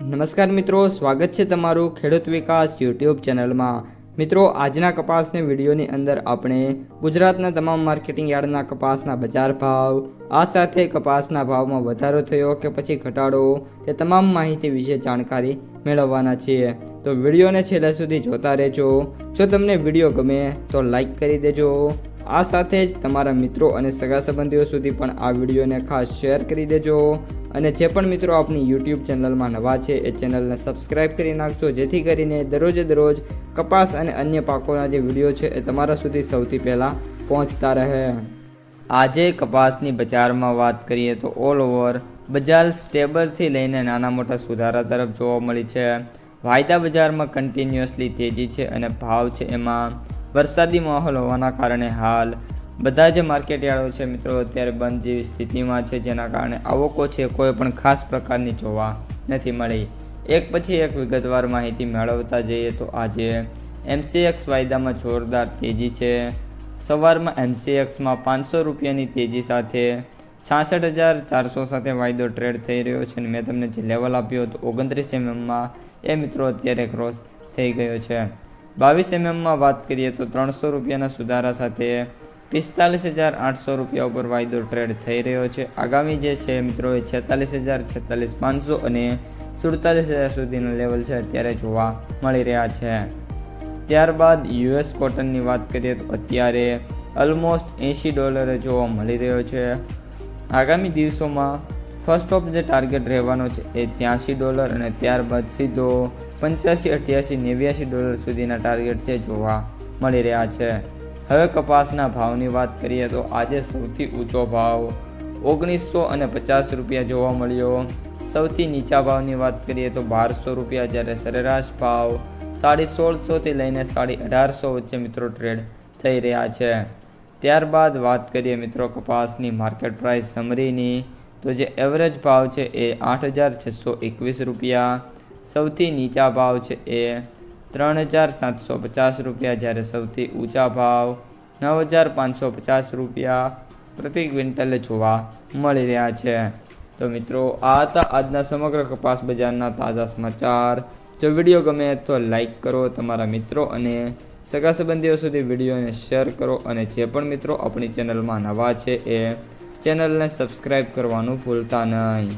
નમસ્કાર મિત્રો, સ્વાગત છે તમારું ખેડૂત વિકાસ યુટ્યુબ ચેનલમાં। મિત્રો, આજના કપાસની વિડીયોની અંદર આપણે ગુજરાતના તમામ માર્કેટિંગ યાર્ડના કપાસના બજાર ભાવ, આ સાથે કપાસના ભાવમાં વધારો થયો કે પછી ઘટાડો, તે તમામ માહિતી વિશે જાણકારી મેળવવાના છીએ। તો વિડીયોને છેલ્લે સુધી જોતા રહેજો। જો તમને વિડીયો ગમે તો લાઈક કરી દેજો। આ સાથે જ તમારા મિત્રો અને સગા સંબંધીઓ સુધી પણ આ વિડીયોને ખાસ શેર કરી દેજો। અને જે પણ મિત્રો આપણી યુટ્યુબ ચેનલમાં નવા છે એ ચેનલને સબસ્ક્રાઈબ કરી નાખજો, જેથી કરીને દરરોજ કપાસ અને અન્ય પાકોના જે વિડીયો છે એ તમારા સુધી સૌથી પહેલાં પહોંચતા રહે। આજે કપાસની બજારમાં વાત કરીએ તો ઓલ ઓવર બજાર સ્ટેબલથી લઈને નાના મોટા સુધારા તરફ જોવા મળી છે। વાયદા બજારમાં કન્ટિન્યુઅસલી તેજી છે અને ભાવ છે એમાં વરસાદી માહોલ હોવાના કારણે હાલ બધા જ માર્કેટ યાર્ડો છે મિત્રો અત્યારે બંધ જેવી સ્થિતિમાં છે, જેના કારણે આવકો છે કોઈ પણ ખાસ પ્રકારની જોવા નથી મળી। એક પછી એક વિગતવાર માહિતી મેળવતા જઈએ તો આજે MCX વાયદામાં જોરદાર તેજી છે। સવારમાં MCXમાં 500 રૂપિયાની તેજી સાથે 66,400 સાથે વાયદો ટ્રેડ થઈ રહ્યો છે અને મેં તમને જે લેવલ આપ્યો હતો 29 mm એ મિત્રો અત્યારે ક્રોસ થઈ ગયો છે। 22 mm વાત કરીએ તો 300 રૂપિયાના સુધારા સાથે 45,800 રૂપિયા ઉપર વાયદો ટ્રેડ થઈ રહ્યો છે। આગામી જે છે મિત્રો એ 46,000, 46,500 અને 47,000 સુધીનો લેવલ છે અત્યારે જોવા મળી રહ્યા છે। ત્યારબાદ US કોટનની વાત કરીએ તો અત્યારે ઓલમોસ્ટ $80 જોવા મળી રહ્યો છે। આગામી દિવસોમાં ફર્સ્ટ ઓફ જે ટાર્ગેટ રહેવાનો છે એ $83 અને ત્યારબાદ સીધો $85, $88, $89 સુધીના ટાર્ગેટ છે જોવા મળી રહ્યા છે। હવે કપાસના ભાવની વાત કરીએ તો આજે સૌથી ઊંચો ભાવ 1950 રૂપિયા જોવા મળ્યો। સૌથી નીચા ભાવની વાત કરીએ તો 1200 રૂપિયા, જ્યારે સરેરાશ ભાવ 1650 થી લઈને 1850 વચ્ચે મિત્રો ટ્રેડ થઈ રહ્યા છે। ત્યારબાદ વાત કરીએ મિત્રો કપાસની માર્કેટ પ્રાઇસ સમરીની, તો જે એવરેજ ભાવ છે એ 8,621 રૂપિયા, સૌથી નીચા ભાવ છે એ 3,750 રૂપિયા, જ્યારે સૌથી ઊંચા ભાવ 9,550 રૂપિયા પ્રતિ ક્વિન્ટલે જોવા મળી રહ્યા છે। તો મિત્રો આ હતા આજના સમગ્ર કપાસ બજારના તાજા સમાચાર। જો વિડીયો ગમે તો લાઈક કરો, તમારા મિત્રો અને સગા સંબંધીઓ સુધી વિડીયોને શેર કરો, અને જે પણ મિત્રો આપણી ચેનલમાં નવા છે એ ચેનલને સબસ્ક્રાઈબ કરવાનું ભૂલતા નહીં।